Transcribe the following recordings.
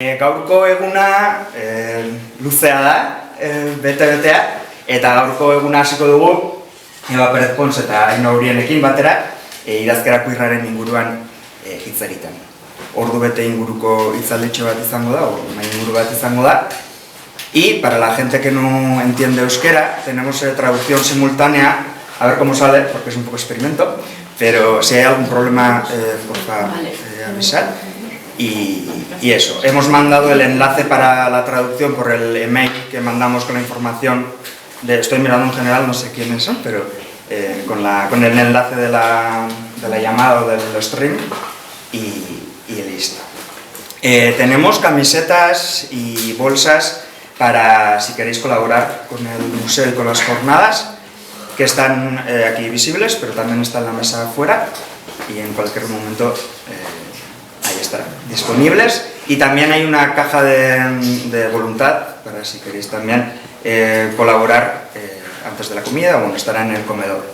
Gaurko eguna luzea da, bete-betea, eta gaurko eguna hasiko dugu Eba Perez Pons eta Ainhoa Urienekin batera idazkera queerraren inguruan hitz egiten. Ordu bete inguruko hitzalditxo bat izango da, inguru bat izango da. Y para la gente que no entiende euskera, tenemos traducción simultánea, a ver cómo sale, porque es un poco experimento, pero si hay algún problema, por favor, avisar. Y eso, hemos mandado el enlace para la traducción por el email que mandamos con la información, estoy mirando en general, no sé quiénes son, pero con el enlace de la llamada o del stream y listo. Tenemos camisetas y bolsas para si queréis colaborar con el museo y con las jornadas, que están aquí visibles, pero también están en la mesa afuera y en cualquier momento ahí estarán disponibles. Y también hay una caja de voluntad para si queréis también colaborar antes de la comida, o bueno, estará en el comedor.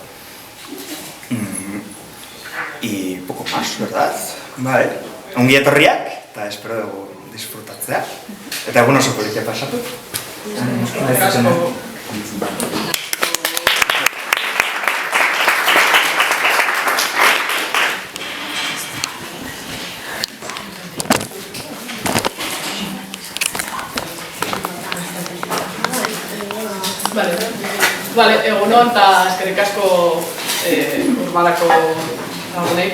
Y poco más, ¿verdad? Vale. Ongi etorriak, eta espero dugu disfrutatzea. Eta egun oso politia pasatu. Vale, egunon eta eskerrik asko urbalako lagunei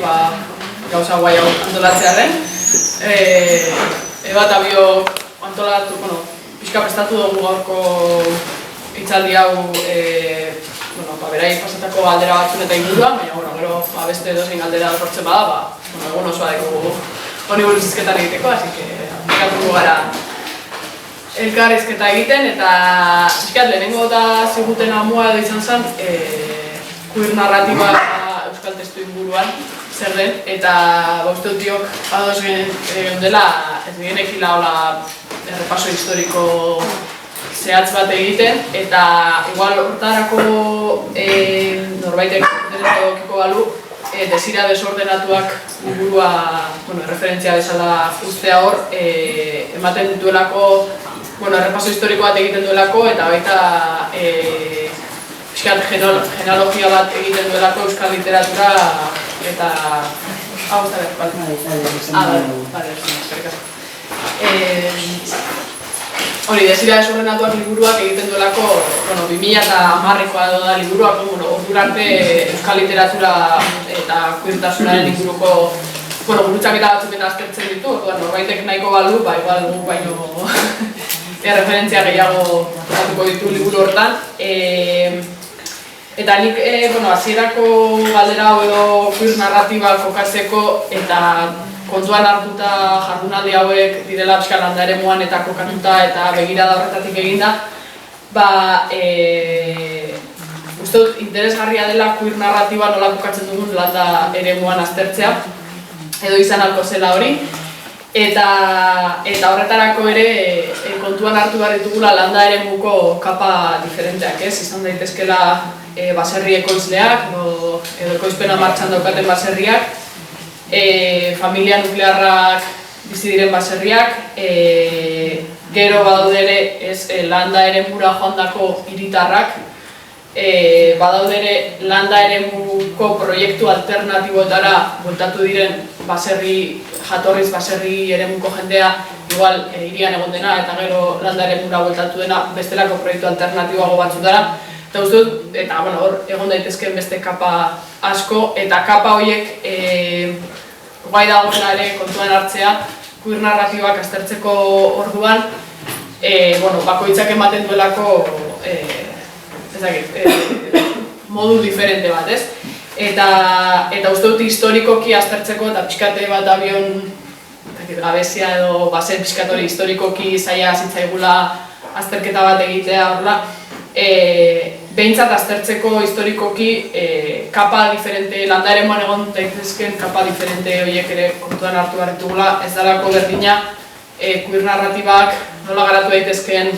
gauza guai hau antolatzearen. Eba eta bio antolatu, pixka prestatu dugu gaurko hitzaldi hau berai pasatako galdera batzun eta inguruan, baina gero beste edozein galdera sortzen bada, egun osoa dugu honi buruz hizketan egiteko, así que aplikatuko gara elkarrizketa egiten, eta pixkat lehenengo eta ziguten amua edo izan zen queer narratiba euskal testu inguruan zer den, eta uste dut diok ados dela ez genekila hola errepaso historiko zehatz bat egiten, eta igual hortarako norbaitek edokiko balu desira desordenatuak ingurua referentzia bezala ustea hor ematen duelako errepaso historiko bat egiten duelako, eta baita genealogia bat egiten duelako euskal literatura, eta hau ez da hori, desira desordenatuak liburuak egiten duelako 2010koa da liburuak, ordurarte euskal literatura eta queertasunaren inguruko gurutzaketa batzuk eta aztertzen ditu, norbaitek nahiko balu, igual gu baino referentzia gehiago tratatuko ditu liburu hortan. Eta nik hasierako galdera hau edo queer narratiba kokatzeko eta kontuan hartuta jardunaldi hauek direla pixka landa eremuan eta kokatuta eta begirada horretatik eginda, uste dut interesgarria dela queer narratiba nola kokatzen dugun landa eremuan aztertzea, edo izan alko zela hori. Eta horretarako ere kontuan hartu behar ditugula landa eremuko kapa diferenteak, ez? Izan daitezkela baserri ekoizleak, edo ekoizpena martxan daukaten baserriak, familia nuklearrak bizi diren baserriak, gero badaude ere landa eremura joandako hiritarrak, badaude ere landa eremuko proiektu alternatiboetara bueltatu diren jatorriz baserri eremuko jendea, igual hirian egon dena eta gero landa eremura bueltatu dena bestelako proiektu alternatiboago batzutara. Eta uste dut, hor egon daitezkeen beste kapa asko, eta kapa horiek guai dagoela ere kontuan hartzea queer narratibak aztertzeko orduan, bakoitzak ematen duelako modu diferente bat, ez? Eta uste dut historikoki aztertzeko eta pixkate bat abion gabezia edo bazen pixkatori historikoki zaila zitzaigula azterketa bat egitea horrela, behintzat aztertzeko historikoki kapa diferente, landa eremuan egon daitezken kapa diferente horiek ere kontuan hartu behar ditugula, ez dalako berdina queer narratibak nola garatu daitezken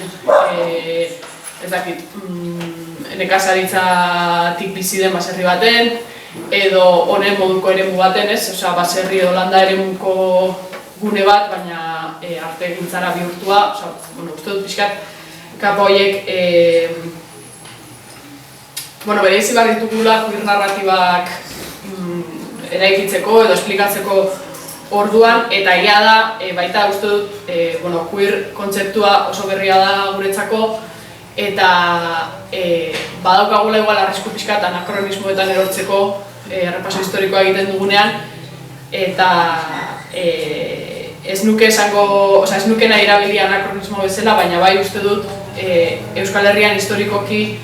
nekazaritzatik bizi den baserri baten, edo honen moduko eremu baten, ez? Baserri edo landa eremuko gune bat, baina arte gintzara bihurtua, uste dut pixkat kapa horiek bereizi behar ditugula queer narratibak eraikitzeko edo esplikatzeko orduan, eta egia da, baita uste dut queer kontzeptua oso berria da guretzako, eta badaukagula igual arrisku pixkat anakronismoetan erortzeko errepaso historikoa egiten dugunean, eta ez nuke nahi erabili anakronismo bezala, baina bai uste dut Euskal Herrian historikoki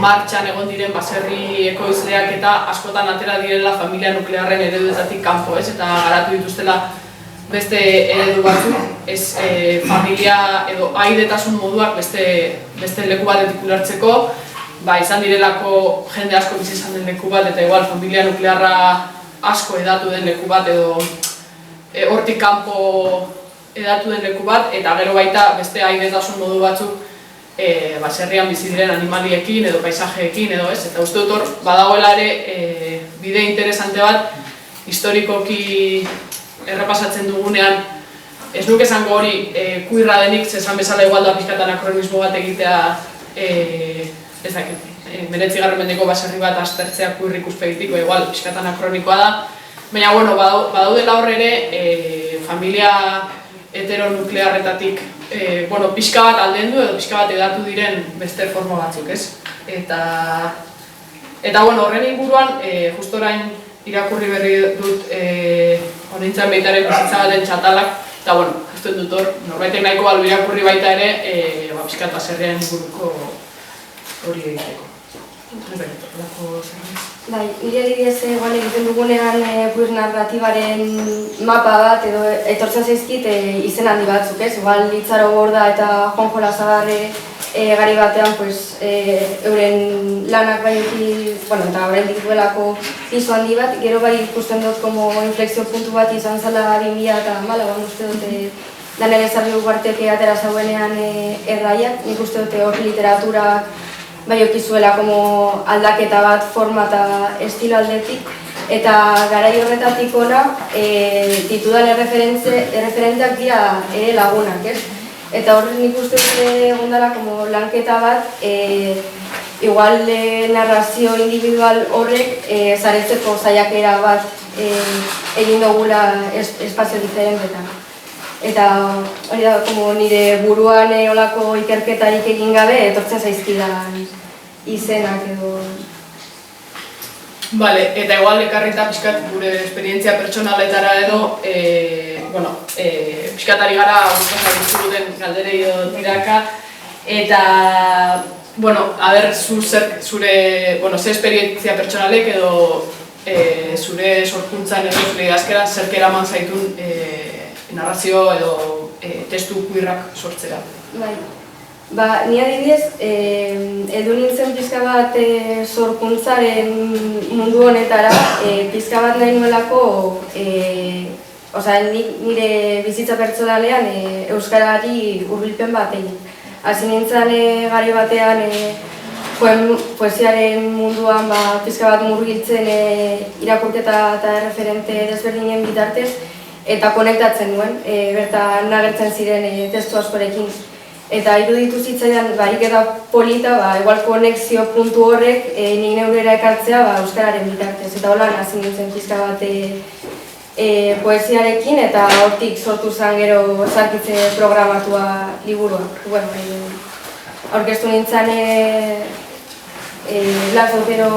martxan egon diren baserri ekoizleak eta askotan atera direla familia nuklearren ereduetatik kanpo, eta garatu dituztela beste eredu batzuk, familia edo aidetasun moduak beste leku batetik ulertzeko, izan direlako jende asko bizi izan den leku bat, eta igual familia nuklearra asko edatu den leku bat edo hortik kanpo edatu den leku bat, eta gero baita beste aidetasun modu batzuk baserrian bizi diren animaliekin edo paisajeekin edo ez, eta uste dut hor badagoela ere bide interesante bat historikoki errepasatzen dugunean. Ez nuke esango hori queerra denik, esan bezala igual da pixkat anakronismo bat egitea ez dakit, 19. mendeko baserri bat aztertzea queer ikuspegitik, igual pixkat anakronikoa da, baina badaudela hor ere familia heteronuklearretatik pixka bat aldendu edo pixka bat edatu diren beste forma batzuk, ez? Eta horren inguruan, justo orain irakurri berri dut honintzen baitaren bizitza baten txatalak, eta uste dut hor, norbaitek nahiko balu irakurri baita ere, pixka eta zerrean inguruko hori egiteko. Bai, nire adibidez egiten dugunean queer narratibaren mapa bat edo etortzen zaizkit izen handi batzuk, ez? Igual Litzaro Borda eta Juan Jolasagarre gari batean euren lanak eta oraindik duelako pisu handi bat, gero bai ikusten dut como inflexio puntu bat izan zela 2014, uste dut Daniel Ezarri Ugarteke atera zauenean erraiak, nik uste dut hor literaturak bai okizuela como aldaketa bat forma eta estilo aldetik, eta garai horretatik ona ditudan erreferenteak dira ere lagunak, ez? Eta horren nik uste dute egondala como lanketa bat igual narrazio individual horrek zaretzeko saiakera bat egin dugula espazio diferentetan. Eta hori da, nire buruan olako ikerketarik egin gabe etortzen zaizkidan izenak edo... Bale, eta igual ekarrita pixkat gure esperientzia pertsonaletara edo pixkatari gara duten galderei edo tiraka, eta zure ze esperientzia pertsonalek edo zure sorkuntzan edo zure idazkeran zerk eraman zaitun narrazio edo testu queerrak sortzera. Bai. Ni adibidez, edu nintzen pixka bat sorkuntzaren mundu honetara, pixka bat nahi nuelako, nire bizitza pertsonalean euskarari hurbilpen bat egin. Hasi nintzen gari batean poesiaren munduan pixka bat murgiltzen irakurketa eta referente desberdinen bitartez, eta konektatzen nuen, bertan nagertzen ziren testu askorekin. Eta iruditu zitzaidan bariketa polita, igual konexio puntu horrek nik neurera ekartzea euskararen bitartez. Eta holan hasi nintzen pixka bat poesiarekin, eta hortik sortu zen gero zarkitze programatua liburua. Aurkeztu nintzen Blas Otero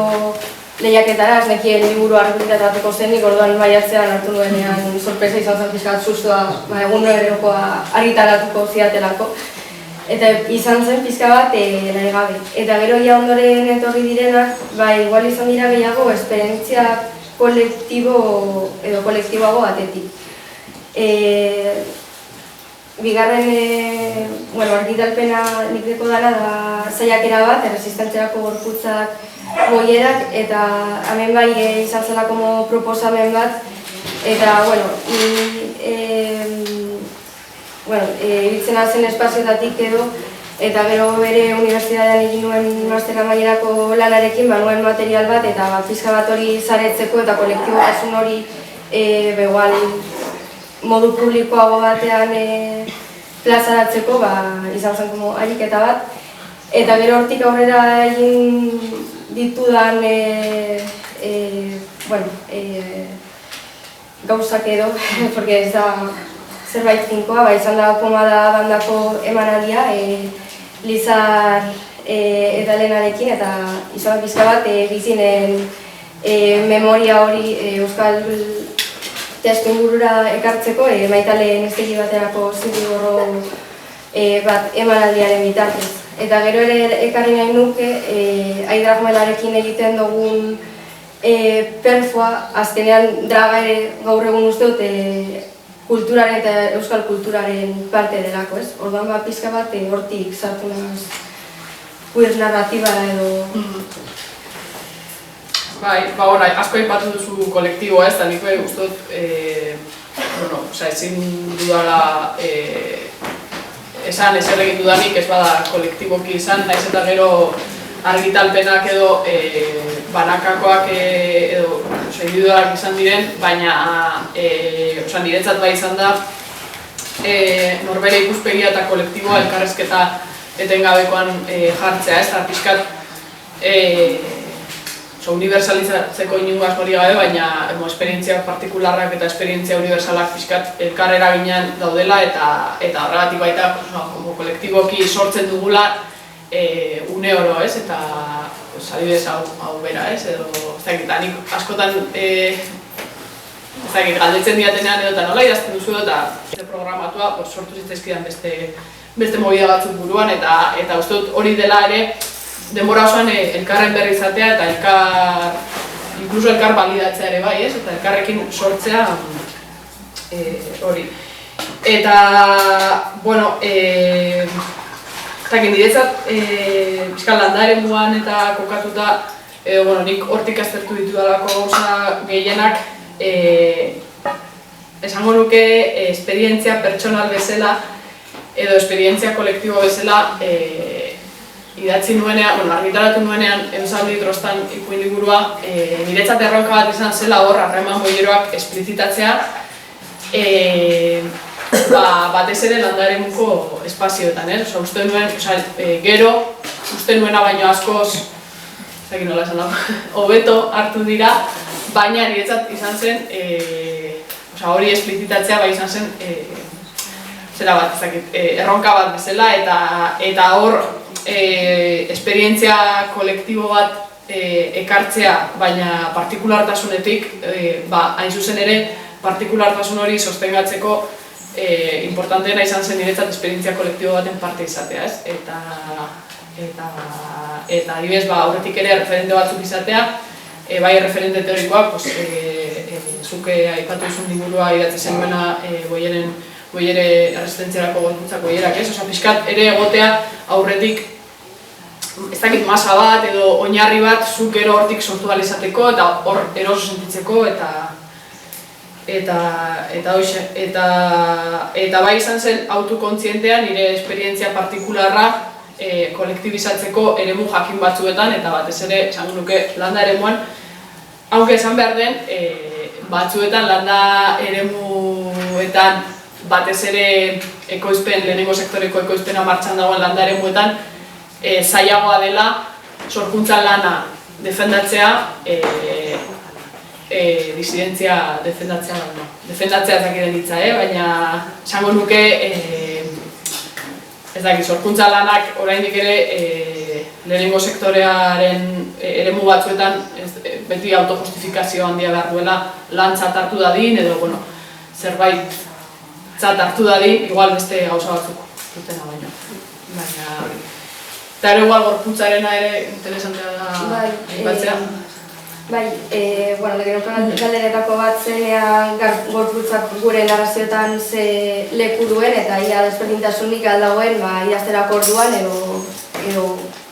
lehiaketara, ez nekien liburu argitatuko zenik, orduan maiatzean hartu nuenean sorpresa izan zen pixkat sustua egun noerekoa argitaratuko ziatelako. Eta izan zen pixka bat nahi gabe. Eta gero ja ondoren etorri direnak, igual izan dira gehiago esperientzia kolektiboago batetik. Bigarren argitalpena nik deko dara da saiakera bat, erresistentziarako gorputzak goierak, eta hemen bai izan zela como proposamen bat, eta ibiltzen zen espazioetatik edo, eta gero bere unibertsitatean egin nuen master amaierako lanarekin nuen material bat, eta pixka bat hori zaretzeko eta kolektibotasun hori modu publikoago batean plazaratzeko, izan zen ariketa bat. Eta gero hortik aurrera egin ditudan gauzak edo, porque ez da zerbait finkoa, izan da Pomada bandako emanaldia, Lizar eta Lenarekin, eta izan pizka bat bizinen memoria hori euskal testuingurura ekartzeko, Maitaleen estegi baterako zirigorro bat emanaldiaren bitartez. Eta gero ere ekarri nahi nuke, Aidragmelarekin egiten dugun perfua, azkenean draga ere gaur egun uste dut kulturaren eta euskal kulturaren parte delako, ez? Orduan pizka bat hortik sartu naz queer narratibara edo... Asko aipatu duzu kolektiboa, ez da nik uste dut, ezin dudala esan ezer egin dudanik ez bada kolektiboki izan, naiz eta gero argitalpenak edo banakakoak edo individualak izan diren, baina niretzat bai izan da norbere ikuspegia eta kolektiboa elkarrezketa etengabekoan jartzea, ez da pixkat universalizatzeko inungo asmorik gabe, baina esperientzia partikularrak eta esperientzia universalak pixkat elkar eraginean daudela eta horregatik baita kolektiboki sortzen dugula une oro, ez? Eta adibidez hau bera, ez? Edo, nik askotan galdetzen diatenean edo eta nola idazten duzu eta programatua sortu zitzaizkidan beste movida batzuk buruan eta uste dut hori dela ere denbora osoan elkarren berri izatea eta inkluso elkar balidatzea ere bai, ez? Eta elkarrekin sortzea hori. Eta, niretzat pixka landaremuan eta kokatuta nik hortik aztertu ditudalako gauza gehienak esango nuke esperientzia pertsonal bezala edo esperientzia kolektibo bezala idatzi nuenean, argitaratu nuenean Eusabdi Trostan ipuin liburua niretzat erronka bat izan zela hor harreman boieroak esplizitatzea batez ere landaremuko espazioetan, ez? Uste nuen, gero, uste nuena baino askoz, ezagik nola esan dago, hobeto hartu dira, baina niretzat izan zen, hori esplizitatzea bai izan zen, zera bat, ezagik, erronka bat bezala, eta hor, esperientzia kolektibo bat ekartzea, baina partikulartasunetik, hain zuzen ere, partikulartasun hori sostengatzeko importanteena izan zen niretzat esperientzia kolektibo baten parte izatea, ez? Eta adibidez, aurretik ere referente batzuk izatea, bai referente teorikoak, zuke aipatu duzun liburua idatzi zenuena boiere erresistentziarako gorputzak boierak, ez? Pixkat ere egotea aurretik ez dakit masa bat edo oinarri bat zuk ero hortik sortu ahal izateko eta hor eroso sentitzeko eta bai izan zen autokontzientea nire esperientzia partikularra kolektibizatzeko eremu jakin batzuetan eta batez ere esango nuke landa eremuan, aunque esan behar den batzuetan landa eremuetan batez ere ekoizpen, lehenengo sektoreko ekoizpena martxan dagoen landa eremuetan zailagoa dela sorkuntzan lana defendatzea disidentzia defendatzea zakiden hitza, baina esango nuke ez dakit, sorkuntza lanak oraindik ere lehenengo sektorearen eremu batzuetan beti autojustifikazio handia behar duela lantzat hartu dadin edo zerbait zat hartu dadin, igual beste gauza batzuk dutena baino. Eta ere igual gorputzarena ere interesantea da aipatzea. Bai, legerokan galderetako bat zenean gorputzak gure narrazioetan ze leku duen eta ia desberdintasunik aldagoen idazterako orduan edo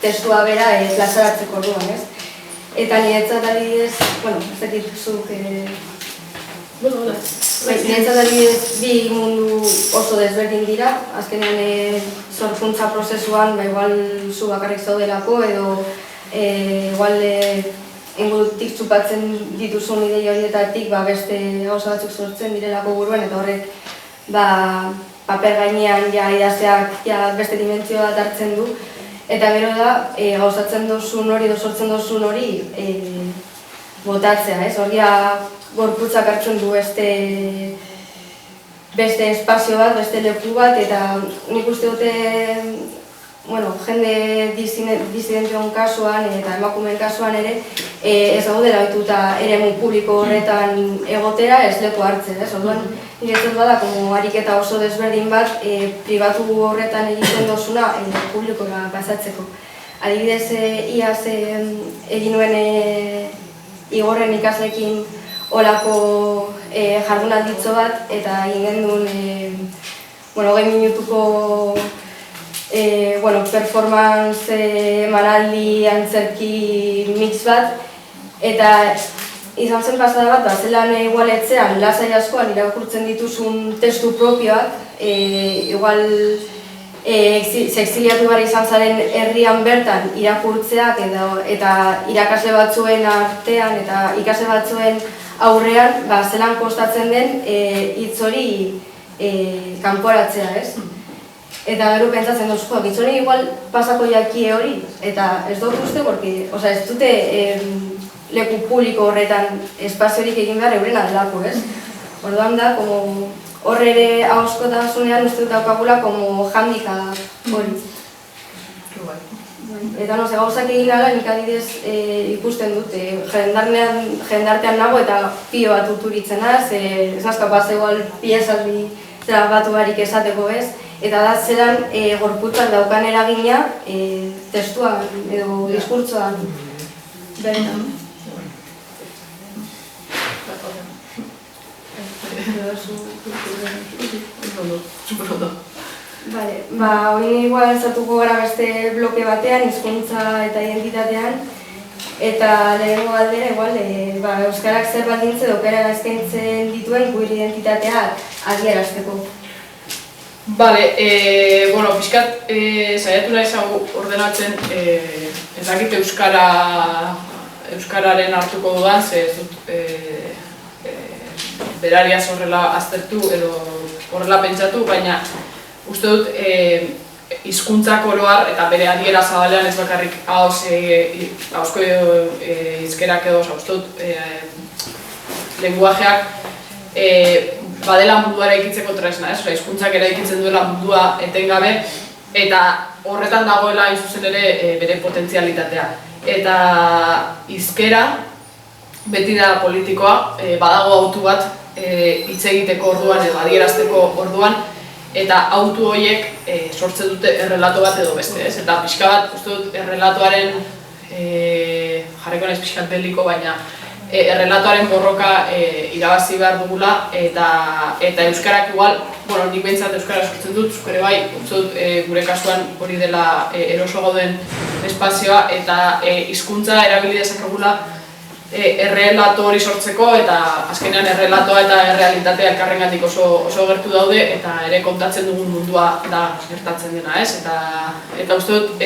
testua bera plazaratzeko orduan, ez? Eta niretzat adibidez, ez dakit zuk... Niretzat adibidez bi mundu oso desberdin dira, azkenean sorkuntza prozesuan igual zu bakarrik zaudelako edo igual ingurutik txupatzen dituzun ideia horietatik beste gauza batzuk sortzen direlako buruan, eta horrek paper gainean idazteak beste dimentsio bat hartzen du, eta gero da gauzatzen duzun hori edo sortzen duzun hori botatzea, ez? Horria gorputzak hartzen du beste espazio bat, beste leku bat, eta nik uste dute jende disidention kasuan eta emakumeen kasuan ere ez gaudela ohituta eremu publiko horretan egotera ez leku hartzen, ez? Orduan, niretzat bada ariketa oso desberdin bat pribatu horretan egiten dozuna publikora pasatzeko. Adibidez, iaz egin nuen Igorren ikasleekin olako jardunalditxo bat, eta egin genduen 20 minutuko performance emanaldi antzerki mix bat, eta izan zen pasada bat, zelan igualetzean, lasai askoan irakurtzen dituzun testu propioak, igual exiliatu behar izan zaren herrian bertan irakurtzeak eta irakasle batzuen artean eta ikasle batzuen aurrean zelan kostatzen den hitz hori kanporatzea, ez? Eta gero pentsatzen duzkoa, hitz hori igual pasako jakie hori, eta ez dut uste, ez dute leku publiko horretan espaziorik egin behar eurena delako, ez? Orduan da, hor ere ahozkotasunean uste dut daukagula handicap hori. Eta gauzak egin ala, nik adidez ikusten dut, jendartean nago eta pio bat uturitzen az, ez nazkapaz egual piezaldi batu barik esateko, ez? Eta da zelan gorputzak daukan eragina testuan edo diskurtsoan bertan. Hori igual zatuko gara beste bloke batean, hizkuntza eta identitatean, eta lehenengo galdera, euskarak zer baldintze dokera eskaintzen dituen queer identitateak adierazteko. Pixkat saiatu nahi zagu ordenatzen ez dakit euskararen hartuko dudan, ze ez dut berariaz horrela aztertu edo horrela pentsatu, baina uste dut hizkuntzak oroar eta bere adiera zabalean ez bakarrik ahozko hizkerak edo, uste dut lenguajeak badela mundua eraikitzeko tresna, ez? Hizkuntzak eraikitzen duela mundua etengabe, eta horretan dagoela hain zuzen ere bere potentzialitatea. Eta hizkera beti da politikoa, badago autu bat hitz egiteko orduan edo adierazteko orduan, eta autu horiek sortzen dute errelato bat edo beste, ez? Eta pixka bat, uste dut, errelatoaren jarriko naiz pixkat beliko, baina errelatoaren borroka irabazi behar dugula, eta euskarak igual, nik behintzat euskara sortzen dut, zuk ere bai, uste dut gure kasuan hori dela eroso gauden espazioa, eta hizkuntza erabili dezakegula errelato hori sortzeko, eta azkenean errelatoa eta errealitatea elkarrengatik oso gertu daude, eta ere kontatzen dugun mundua da gertatzen dena, ez? Eta uste dut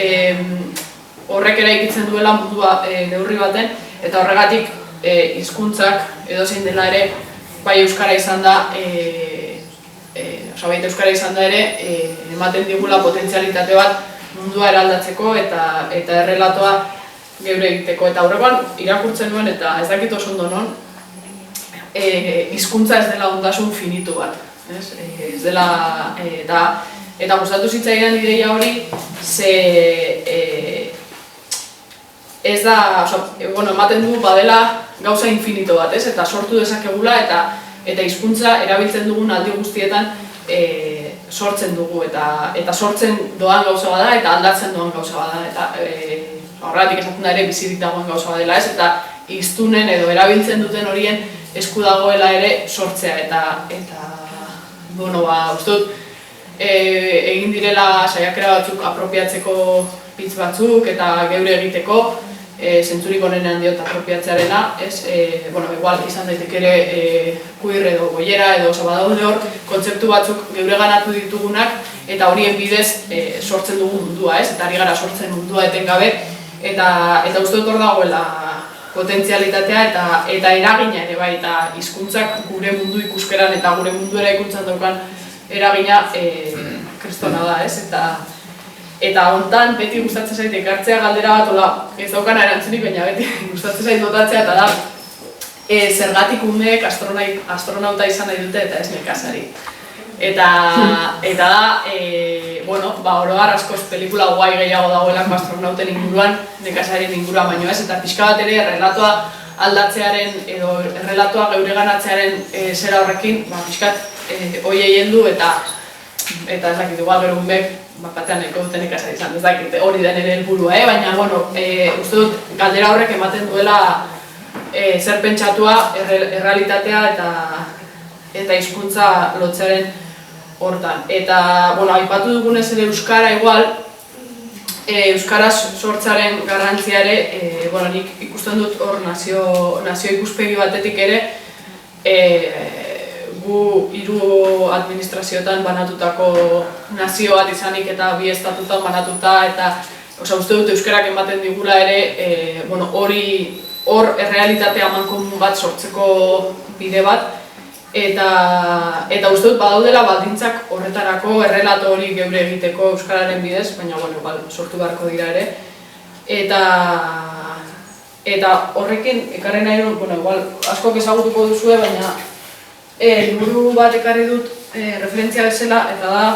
horrek eraikitzen duela mundua neurri baten, eta horregatik hizkuntzak edozein dela ere bai euskara izan da ere ematen digula potentzialitate bat mundua eraldatzeko eta errelatoa geure egiteko. Eta aurrekoan irakurtzen nuen eta ez dakit oso ondo non hizkuntza ez dela ondasun finitu bat, ez dela eta gustatu zitzaidan ideia hori ze ez da, ematen dugu badela gauza infinito bat, ez? Eta sortu dezakegula eta hizkuntza erabiltzen dugun aldi guztietan sortzen dugu eta sortzen doan gauza bada eta aldatzen doan gauza bada, eta horregatik esaten da ere bizirik dagoen gauza badela, ez? Eta hiztunen edo erabiltzen duten horien esku dagoela ere sortzea eta uste dut egin direla saiakera batzuk apropiatzeko hitz batzuk eta geure egiteko, zentzurik onenean diot apropiatzearena, igual izan daiteke ere queer edo goiera edo badaude hor kontzeptu batzuk geure ganatu ditugunak eta horien bidez sortzen dugu mundua, ez? Eta ari gara sortzen mundua etengabe, eta uste dut hor dagoela potentzialitatea eta eragina ere bai, eta hizkuntzak gure mundu ikuskeran eta gure mundu eraikuntzan daukan eragina kristona da, ez? Eta hontan beti gustatzen zait ekartzea galdera bat, hola, ez daukana erantzunik, baina beti gustatzen zait botatzea, eta da zergatik umeek astronauta izan nahi dute eta ez nekazari. Eta da, bueno, oroar askoz pelikula guai gehiago dagoelako astronauten inguruan, nekazarien inguruan baino ez, eta pixka bat ere errelatoa aldatzearen edo errelatoa geureganatzearen zera horrekin, pixkat hoiei heldu eta ez dakit, igual gero umeek batean eko dute nekazari izan, ez dakit, hori den ere helburua, baina, bueno, uste dut galdera horrek ematen duela zer pentsatua errealitatea eta hizkuntza lotzearen hortan. Eta, bueno, aipatu dugunez ere euskara igual, euskara sortzaren garrantzia ere, bueno, nik ikusten dut hor nazio ikuspegi batetik ere, gu 3 administrazioetan banatutako nazio bat izanik eta 2 estatutan banatuta, eta uste dut euskarak ematen digula ere, bueno, hor errealitatea amankomun bat sortzeko bide bat, eta uste dut badaudela baldintzak horretarako errelato hori geure egiteko euskararen bidez, baina bueno, sortu beharko dira ere. Eta horrekin ekarri nahi dut, bueno, igual askok ezagutuko duzue, baina liburu bat ekarri dut referentzia bezala, eta da,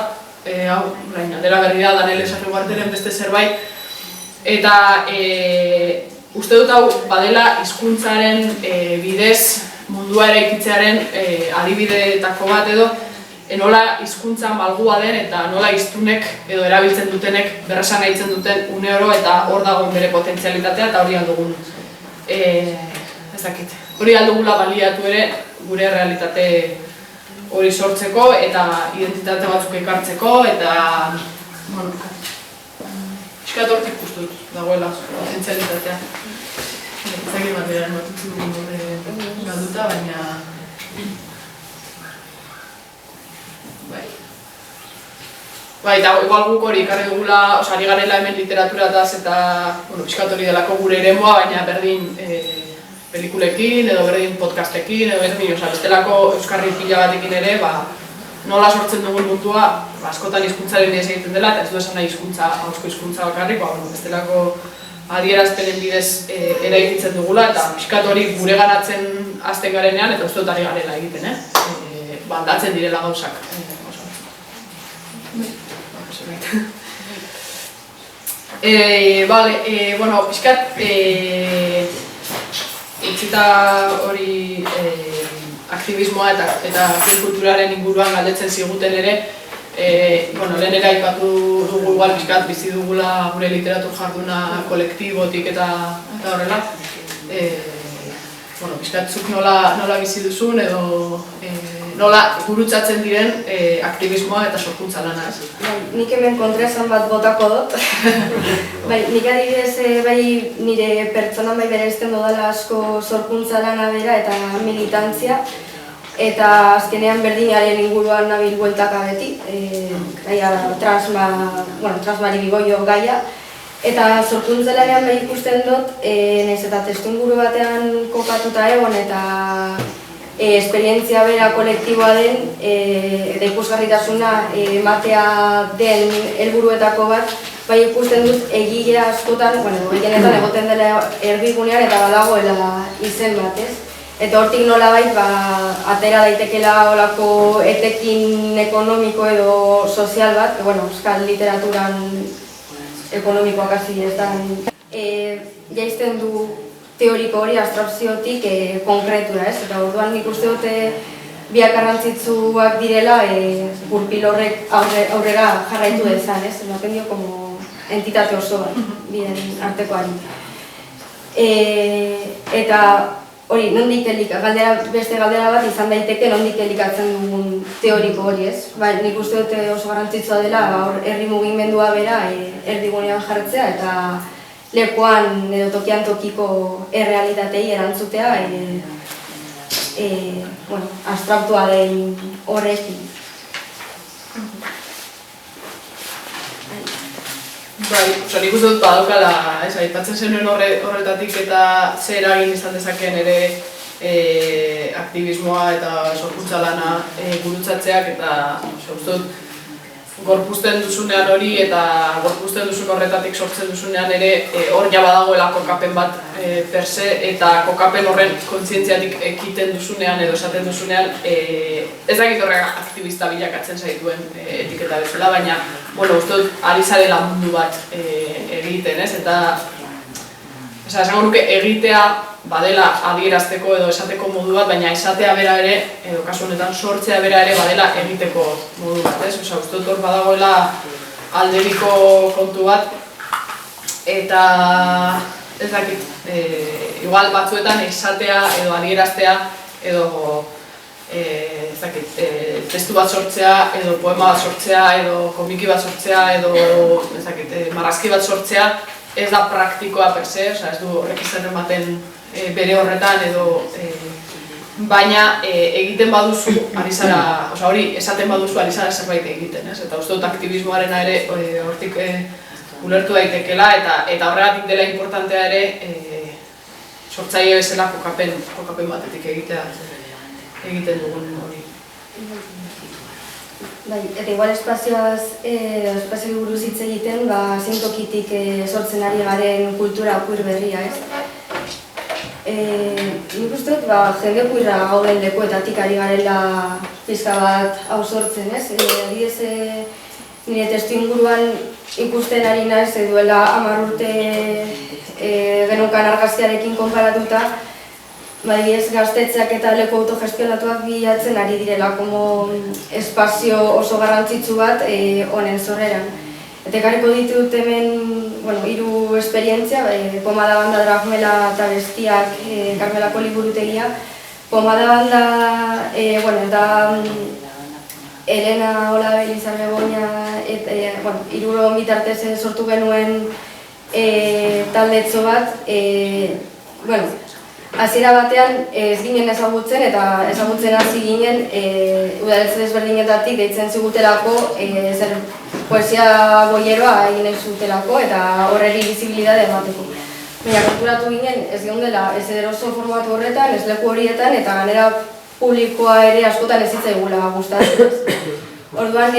hau, aldera berri da, Daniel Esarribarteren beste zerbait, eta uste dut hau badela hizkuntzaren bidez mundua eraikitzearen adibideetako bat edo nola hizkuntza malgua den eta nola hiztunek edo erabiltzen dutenek berresanahitzen duten une oro eta hor dagoen bere potentzialitatea eta hori aldugun ez dakit. Hori aldugula baliatu ere gure realitate hori sortzeko eta identitate batzuk ekartzeko eta bueno, iskat hortik guztut dagoela potentzialitatea. Ezagir bat dira ematutu galduta, baina... Eta igual guk hori ikarri dugula, ari garela hemen literaturataz eta pixkat hori delako gure eremua, baina berdin pelikulekin edo berdin podcastekin edo berdin, bestelako euskarri pila batekin ere, nola sortzen dugun mundua, askotan hizkuntzaren ez egiten dela, eta ez du esan nahi ahozko hizkuntza bakarrik, bestelako adierazpenen bidez eraikitzen dugula, eta pixkat hori gure ganatzen hasten garenean, eta uste dut ari garela egiten, aldatzen direla gauzak. Bueno, pixkat, utzita hori aktivismoa eta kulturaren inguruan galdetzen ziguten ere, lehen ere aipatu dugu igual pixkat bizi dugula gure literatur jarduna kolektibotik eta horrela. Pixkat zuk nola bizi duzun edo nola gurutzatzen diren aktivismoa eta sorkuntza lana. Nik hemen kontraesan bat botako dut. Nik adibidez nire pertsonan bereizten dudala asko sorkuntza lana bera eta militantzia. Eta azkenean berdinaren inguruan nabil bueltaka beti, transmari bigoio gaia. Eta sorkuntzelanean ikusten dut, nahiz eta testuinguru batean kokatuta egon eta esperientzia bera kolektiboa den, eta ikusgarritasuna ematea den helburuetako bat, ikusten dut egilea askotan, gehienetan egoten dela erdigunean eta badagoela izen bat, ez? Eta hortik nolabait atera daitekela olako etekin ekonomiko edo sozial bat, euskal literaturan ekonomikoak hasi ez da. Jaizten du teoriko hori abstrakziotik konkretura, ez? Eta orduan nik uste dute biak garrantzitsuak direla gurpil horrek aurrera jarraitu dezan, ez? Ematen dio como entitate oso bat, bien artekoari. Eta hori, nondik beste galdera bat izan daiteke nondik elikatzen dugun teoriko hori, ez? Nik uste dute oso garrantzitsua dela herri mugimendua bera erdigunean jartzea eta lekuan edo tokian tokiko errealitatei erantzutea abstraktua den horrekin. Bai, nik uste dut badaukala, aipatzen zenuen horretatik eta zer eragin izan dezakeen ere aktivismoa eta sorkuntza lana gurutzatzeak eta uste dut gorpuzten duzunean hori eta gorpuzten duzun horretatik sortzen duzunean ere hor ja badagoela kokapen bat per se eta kokapen horren kontzientziatik ekiten duzunean edo esaten duzunean ez dakit horrek aktivista bilakatzen zaituen etiketa bezala, baina uste dut ari zarela mundu bat egiten, ez? Eta esango nuke egitea badela adierazteko edo esateko modu bat, baina esatea bera ere, edo kasu honetan sortzea bera ere badela egiteko modu bat, ez? Uste dut hor badagoela alderiko kontu bat, eta ez dakit, igual batzuetan esatea edo adieraztea edo ez dakit, testu bat sortzea edo poema bat sortzea edo komiki bat sortzea edo ez dakit, marrazki bat sortzea ez da praktikoa per se, ez du horrek izan ematen bere horretan edo baina egiten baduzu ari zara, hori esaten baduzu ari zara zerbait egiten, ez? Eta uste dut aktivismoarena ere hortik ulertu daitekela eta horregatik dela importantea ere sortzaile bezala kokapen batetik egiten dugun hori. Eta igual espazio buruz hitz egiten, zein tokitik sortzen ari garen kultura queer berria, ez? Nik uste dut, jende queerra gauden lekuetatik ari garela pixka bat hau sortzen, ez? Adibidez, nire testu inguruan ikusten ari naiz duela 10 urte geneukan argazkiarekin konparatuta, adibidez gaztetxeak eta leku autogestionatuak bilatzen ari direla como espazio oso garrantzitsu bat honen sorreran. Eta ekarriko ditut hemen 3 esperientzia, Pomada Banda Dragmela eta Bestiak Karmelako liburutegia. Pomada Banda, eta Elena Olabel izan Begoña, hiruron bitartez sortu genuen taldetxo bat. Hasiera batean ez ginen ezagutzen eta ezagutzen hasi ginen udaletxe desberdinetatik deitzen zigutelako poesia boieroa egin zutelako eta horreri bizibilidade emateko. Baina konturatu ginen ez geundela ez eroso formatu horretan, ez leku horietan eta gainera publikoa ere askotan ez zitzaigula gustatzen. Orduan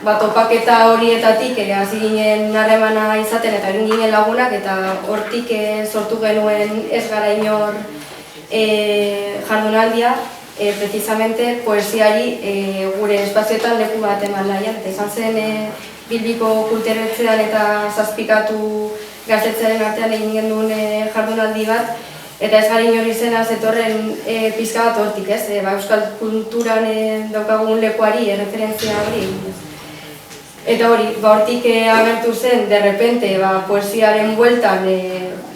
topaketa horietatik hasi ginen harremana izaten eta egin ginen lagunak eta hortik sortu genuen ez gara inor jardunaldia precisamente poesiari gure espazioetan leku bat eman nahian. Eta izan zen Bilbiko kulturretxean eta zazpikatu gaztetxearen artean egin genuen jardunaldi bat. Eta ez gara inor izena zetorren pizka bat hortik, ez? Euskal kulturan daukagun lekuari referentzia hori. Eta hori, hortik agertu zen, derrepente, poesiaren bueltan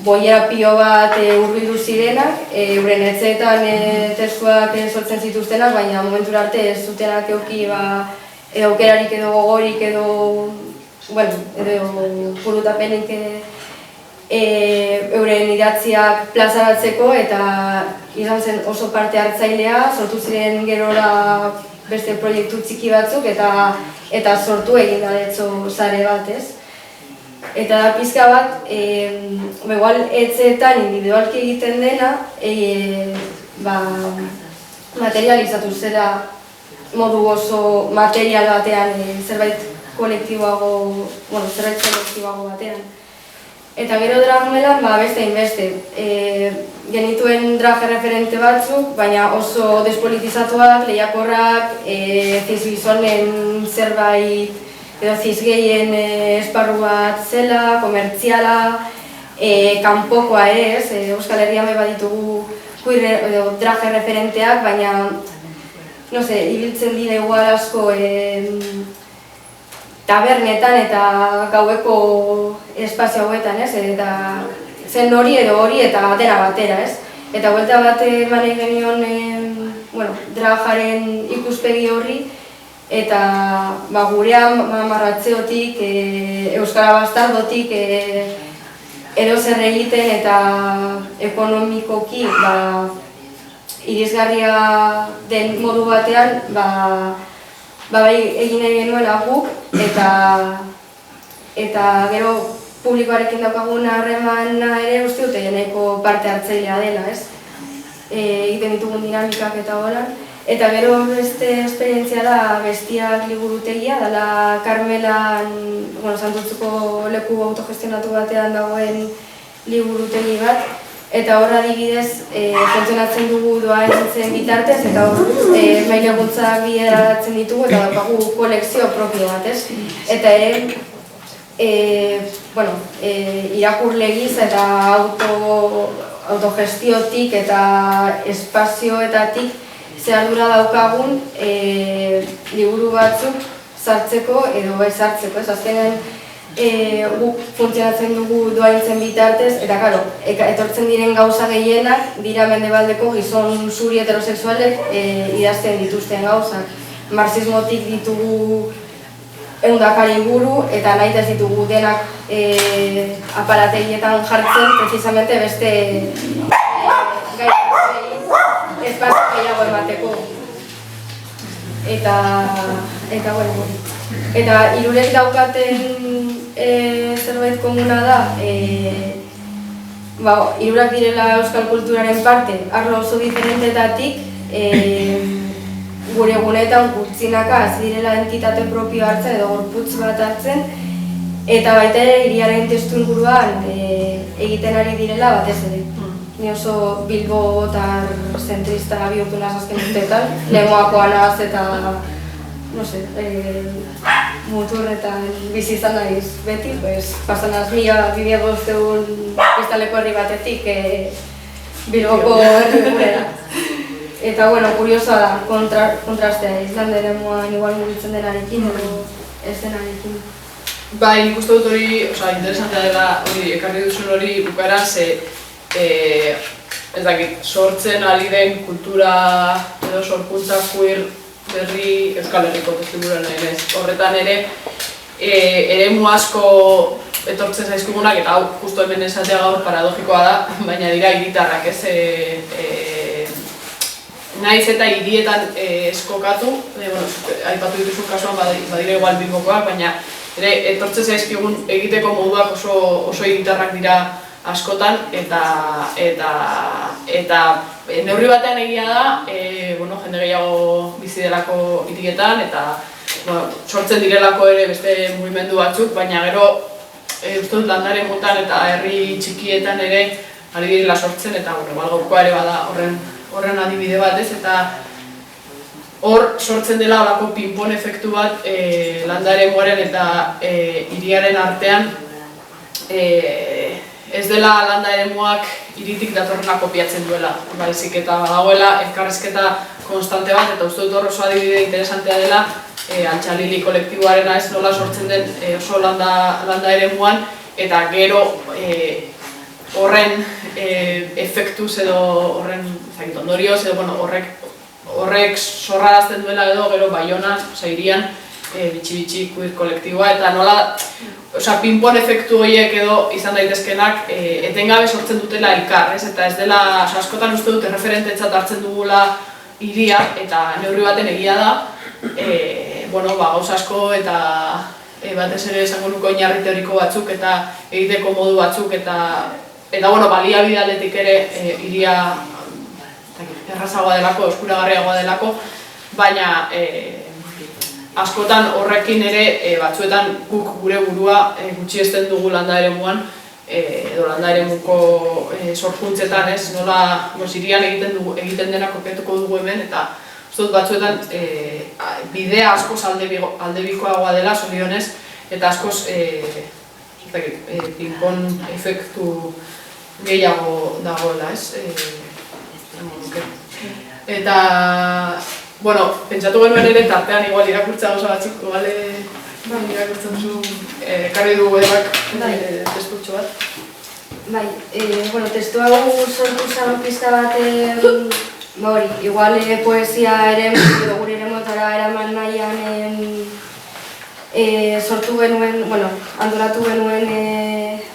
boiera pio bat hurbildu zirenak, euren etxeetan testuak sortzen zituztenak, baina momentura arte ez zutenak euki edo aukerarik edo gogorik edo burutapenik euren idatziak plazaratzeko eta izan zen oso parte hartzailea, sortu ziren gerora beste proiektu txiki batzuk eta sortu egin daretzo sare bat, ez? Eta da pizka bat, igual etxeetan individualki egiten dena materializatu zera modu oso material batean zerbait kolektiboago batean. Eta gero Dragmelan beste inbeste. Genituen drage referente batzuk, baina oso despolitizatuak, lehiakorrak, cis-gizonen zerbait edo cis-geien esparru bat zela, komertziala, kanpokoa ere ez, Euskal Herrian baditugu queer edo drage referenteak, baina ibiltzen dira igual asko tabernetan eta gaueko espazio hauetan, ez? Eta zen hori edo hori eta batera, ez? Eta buelta bat eman genion dragaren ikuspegi horri eta gurean marratzeotik, euskara bastardotik edo zer egiten eta ekonomikoki irisgarria den modu batean egin nahi genuela guk eta eta gero publikoarekin daukagun harremana ere uste dute nahiko parte hartzailea dela, ez? Egiten ditugun dinamikak eta holan. Eta gero beste esperientzia da Bestiak liburutegia, dela Karmelan, Santurtzuko leku autogestionatu batean dagoen liburutegi bat. Eta hor adibidez funtzionatzen dugu doaintzen bitartez, eta hor mailaguntzak bideratzen ditugu eta daukagu kolekzio propio bat, ez? Eta ere, irakurlegiz eta autogestiotik eta espazioetatik ze ardura daukagun liburu batzuk sartzeko edo ez sartzeko, ez azkenen guk funtzionatzen dugu doaintzen bitartez, eta karo, etortzen diren gauza gehienak dira mendebaldeko gizon zuri heterosexualek idazten dituzten gauzak. Marxismotik ditugu 100 liburu eta nahi ez ditugu denak aparategietan jartzen, precisamente beste gai espazio gehiago emateko. Eta hirurek daukaten zerbait komuna da, hirurak direla euskal kulturaren parte, arlo oso diferentetatik, gure egunetan gutxinaka ez direla entitate propio hartzen edo gorputz bat hartzen, eta baita ere hiriaren testuinguruan egiten ari direla batez ere. Ni oso bilbotar zentrista bihurtu naz azken urteetan, lehengoakoa naz eta, muturretan bizi izan naiz beti, pasan naz 1500 biztanleko herri batetik Bilboko herrigunera. Eta, kuriosoa da, kontrastea, Islanda eremuan igual mugitzen denarekin edo ez denarekin. Bai, nik uste dut hori, interesantea dela, ekarri duzun hori bukaeran, ez dakit, sortzen ari den kultura edo sorkuntza queer berri Euskal Herriko testuinguruan ere ez. Horretan ere, eremu asko etortzen zaizkigunak, eta hau justu hemen esatea gaur paradogikoa da, baina dira hiritarrak ez, naiz eta hirietan eskokatu, aipatu dituzun kasuan badira igual Bilbokoak, baina ere etortzen zaizkigun egiteko moduak oso hiritarrak dira askotan, eta neurri batean egia da, jende gehiago bizi delako hirietan, eta sortzen direlako ere beste mugimendu batzuk, baina gero uste dut landare mutan eta herri txikietan ere ari direla sortzen, eta gaurkoa ere bada horren adibide bat ez, eta hor sortzen dela horako pinpon efektu bat landare muaren eta hiriaren artean, ez dela landa eremuak hiritik datorrena kopiatzen duela, baizik eta badagoela elkarrizketa konstante bat, eta uste dut hor oso adibide interesantea dela Altxalili kolektiboarena ez nola sortzen den oso landa eremuan, eta gero horren efektuz edo horren ondorioz edo horrek sorrarazten duela edo gero Baionan, hirian, bitxi queer kolektiboa, eta nola pinpon efektu horiek edo izan daitezkenak etengabe sortzen dutela elkar, eta ez dela, askotan uste dut erreferentetzat hartzen dugula hiria, eta neurri baten egia da, gauza asko eta batez ere esango nuke oinarri teoriko batzuk eta egiteko modu batzuk, eta baliabide aldetik ere hiria errazagoa delako, eskuragarriagoa delako, baina askotan horrekin ere batzuetan guk gure burua gutxiesten dugu landa eremuan edo landa eremuko sorkuntzetan, ez, nola hirian egiten dena kopiatuko dugu hemen, eta uste dut batzuetan bidea askoz aldebikoagoa dela, zorionez, eta askoz pinpon efektu gehiago dagoela, ez. Eta pentsatu genuen ere tartean igual irakurtza gauza batzuk, igual irakurtzen duzu, ekarri dugu edabak testutxo bat. Bai, testu hau sortu zen pista bat, igual poesia ere, gure ere motara eraman nahian sortu genuen, antolatu genuen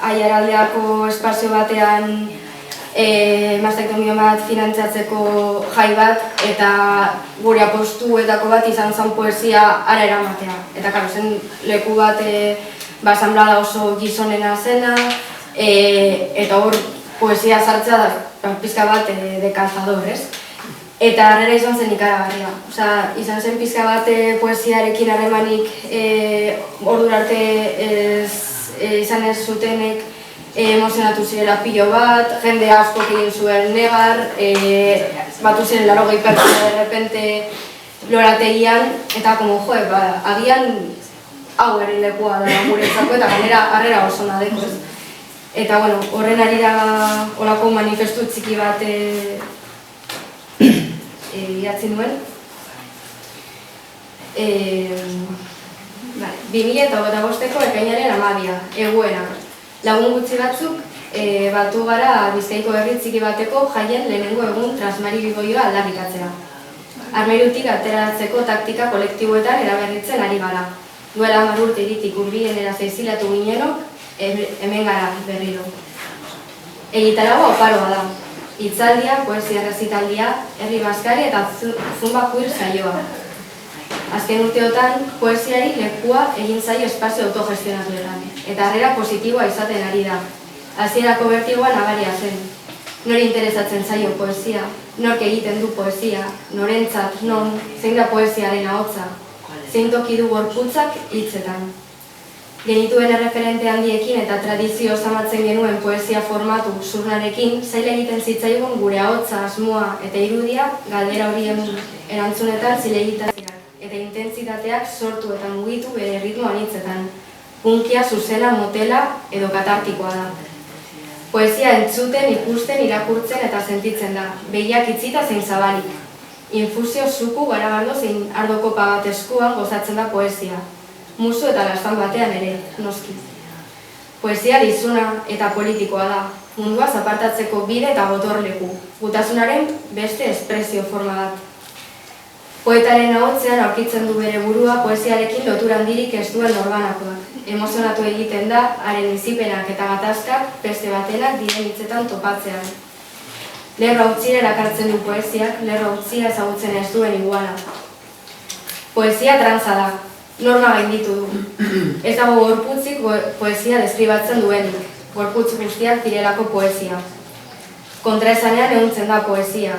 Aiaraldeako espazio batean mastektomia bat finantzatzeko jai bat, eta gure apostuetako bat izan zen poesia ara eramatea. Eta zen leku bat asanblada oso gizonena zena, eta hor poesia sartzea da pizka bat dekazador, ez? Eta harrera izan zen ikaragarria. Osea, izan zen pizka bat poesiarekin harremanik ordura arte izan ez zutenek emozionatu zirela pilo bat, jende asko egin zuen negar, batu ziren 80 pertsona de repente lorategian, eta agian hau lekua da guretzako eta gainera harrera oso nadeko. Eta horren arira olako manifestu txiki bat idatzi nuen. 2005ko ekainaren 12, eguena. Lagun gutxi batzuk batu gara Bizkaiko herri txiki bateko jaien lehenengo egun transmaribigoioa aldarrikatzea. Armairutik ateratzeko taktika kolektiboetan eraberritzen ari gara. Duela 10 urte iritik hurbilenera zaizilatu ginenok, hemen gara berriro. Egitaragoa oparoa da. Hitzaldia, poesia errezitaldia, herri bazkari eta zumba queer saioa. Azken urteotan, poesiari lekua egin zaio espazio autogestionatuetan, eta harrera positiboa izaten ari da. Hasierako bertigoa nabaria zen. Nori interesatzen zaio poesia, nork egiten du poesia, norentzat, non, zein da poesiaren ahotsa, zein toki du gorputzak hitzetan. Genituen erreferente handiekin eta tradizio osamatzen genuen poesia formatu zurnarekin, zaila egiten zitzaigun gure ahotsa, asmoa eta irudia galdera horien erantzunetan zilegitazioak eta intentsitateak sortu eta mugitu bere ritmo anitzetan. Punkia, zuzena, motela edo katartikoa da. Poesia entzuten, ikusten, irakurtzen eta sentitzen da, begiak itzita zein zabalik. Infusio zuku garagardo zein ardokopa bat eskuan gozatzen da poesia. Musu eta lastan batean ere, noski. Poesia dizuna eta politikoa da, mundua apartatzeko bide eta gotorleku, gutasunaren beste espresio forma bat. Poetaren ahotsean aurkitzen du bere burua poesiarekin lotura handirik ez duen norbanakoak. Emozionatu egiten da, haren bizipenak eta gatazkak beste batenak diren hitzetan topatzean. Lerro hautzira erakartzen du poesiak, lerro hautzira ezagutzen ez duen iguala. Poesia trantza da. Norma gainditu du. Ez dago gorputzik poesia deskribatzen duenik. Gorputz guztiak direlako poesia. Kontraesanean ehuntzen da poesia.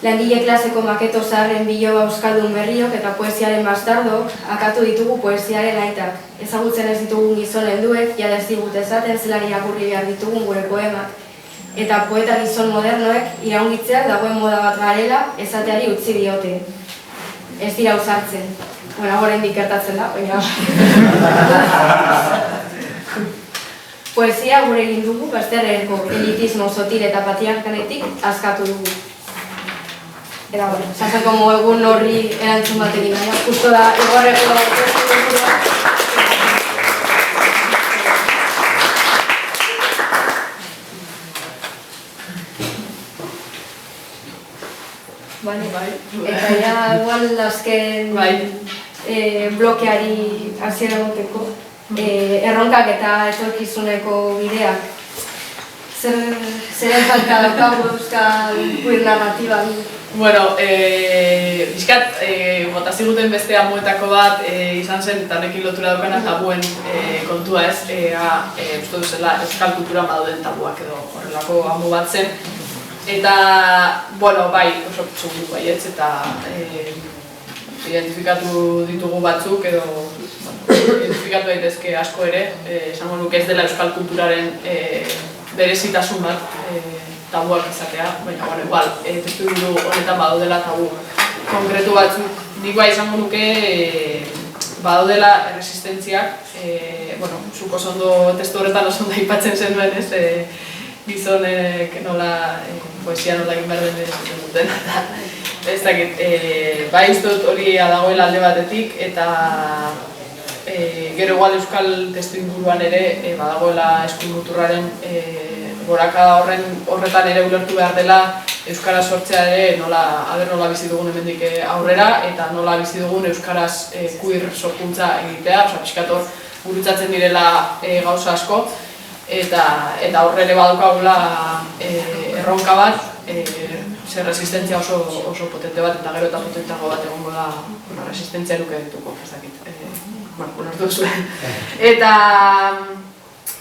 Langile klaseko maketo zaharren biloba euskaldun berriok eta poesiaren bastardok akatu ditugu poesiaren aitak. Ezagutzen ez ditugun gizon helduek, jada ez digut esaten zelan irakurri behar ditugun gure poemak. Eta poeta gizon modernoek iraungitzeak dagoen moda bat garela esateari utzi diote. Ez dira ausartzen. Oraindik gertatzen da, baina... Poesia gure egin dugu, bazterreko elitismo, sotil eta patriarkaletik askatu dugu. Eta, sasako egun horri erantzun batekin, baina, justo da, igorreko poesia. Eta ja, igual azken blokeari hasiera emoteko, erronkak eta etorkizuneko bideak. Zeren falta daukagu euskal queer narratiban? Bueno, bizkat, bota ziguten beste amuetako bat izan zen, eta honekin lotura daukana tabuen kontua ez, uste duzela euskal kultura badauden tabuak edo horrelako amu bat zen. Eta, bueno, bai, oso txugu baietz eta identifikatu ditugu batzuk edo identifikatu daitezke asko ere, esango nuke ez dela euskal kulturaren berezitasun bat tabuak izatea, baina, bueno, igual, testuinguru honetan badaudela tabu konkretu batzuk. Nik bai esango nuke badaudela erresistentziak, bueno, zuk oso ondo testu horretan oso ondo aipatzen zenuen, ez, gizonek nola, poesia nola egin behar den esaten duten, eta ez dakit, bai uste dut hori dagoela alde batetik, eta gero igual euskal testu inguruan ere badagoela eskuin-muturraren gorakada horretan ere ulertu behar dela euskara sortzea ere nola bizi dugun hemendik aurrera, eta nola bizi dugun euskaraz queer sorkuntza egitea, oza, pixkator gurutzatzen direla gauza asko, eta horre ere badukagula erronka bat, zer resistentzia oso potente bat, eta gero eta potentago bat egongo da resistentzia nuke dituko, ez dakit. ulertu zuen. Eta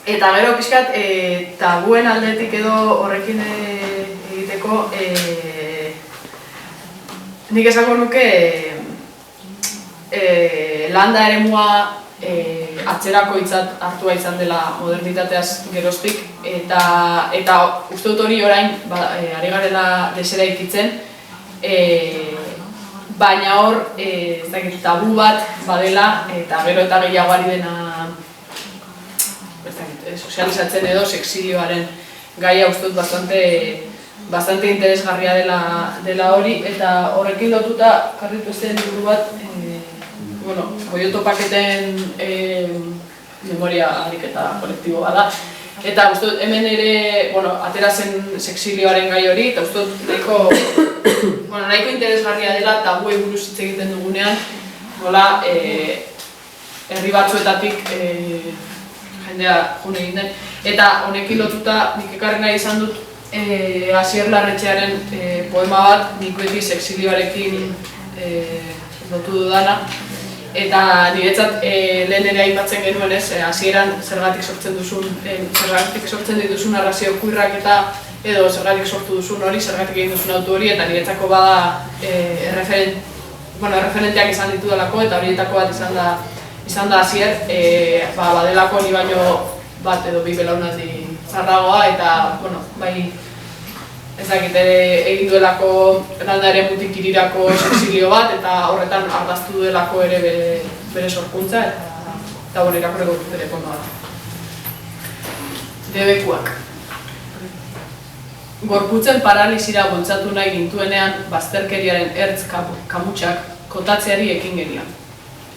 gero pixkat, tabuen aldetik edo horrekin egiteko, nik esango nuke landa eremua atzerako hitzat hartua izan dela modernitateaz geroztik, eta uste dut hori orain ari garela desera ikitzen, baina hor tabu bat badela, eta gero eta gehiago ari dena sozializatzen edo sexilioaren gaia uste dut bastante interesgarria dela hori, eta horrekin lotuta karritu zen liburu bat, Goioto Paketen memoria ariketa kolektibo bada. Eta uste dut hemen ere, atera zen sexilioaren gai hori, eta uste dut nahiko interesgarria dela tabuei buruz hitz egiten dugunean, nola herri batzuetatik jendea june egin den. Eta honekin lotuta nik ekarri nahi izan dut Asier Larretxearen poema bat, nik beti sexilioarekin lotu dudana. Eta niretzat lehen ere aipatzen genuen hasieran zergatik sortzen dituzun narrazio kuirrak edo zergatik sortu duzun hori, zergatik egin duzun auto hori, eta niretzako bada referenteak izan ditudalako, eta horietako bat izan da Asier, badelako ni baino bat edo bi belaunaldi zarragoa, eta bai ez dakit egin duelako landa eremutik hirirako sexilio bat, eta horretan ardaztu duelako ere bere sorkuntza, eta hori irakurreko dut ere poema bat. Debekuak. Gorputzen paralisira bultzatu nahi gintuenean bazterkeriaren ertz kamutsak kotatzeari ekin genion.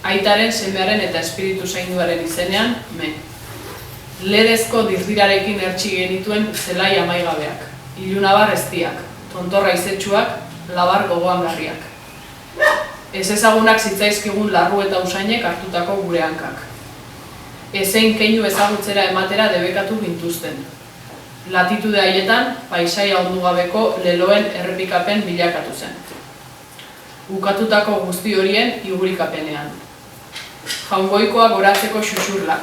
Aitaren, semearen eta espiritu zainduaren izenean, Ledezko dirdirarekin ertsi genituen zelai amaigabeak. Ilunabar eztiak, tontorra izetsuak, labar gogoangarriak. Ez ezagunak zitzaizkigun larru eta usainek hartutako gure hankak. Ezein keinu ezagutzera ematera debekatu gintuzten. Latitude haietan, paisaia ondugabeko leloen errepikapen bilakatu zen. Ukatutako guzti horien igurikapenean. Jaungoikoa goratzeko xuxurlak,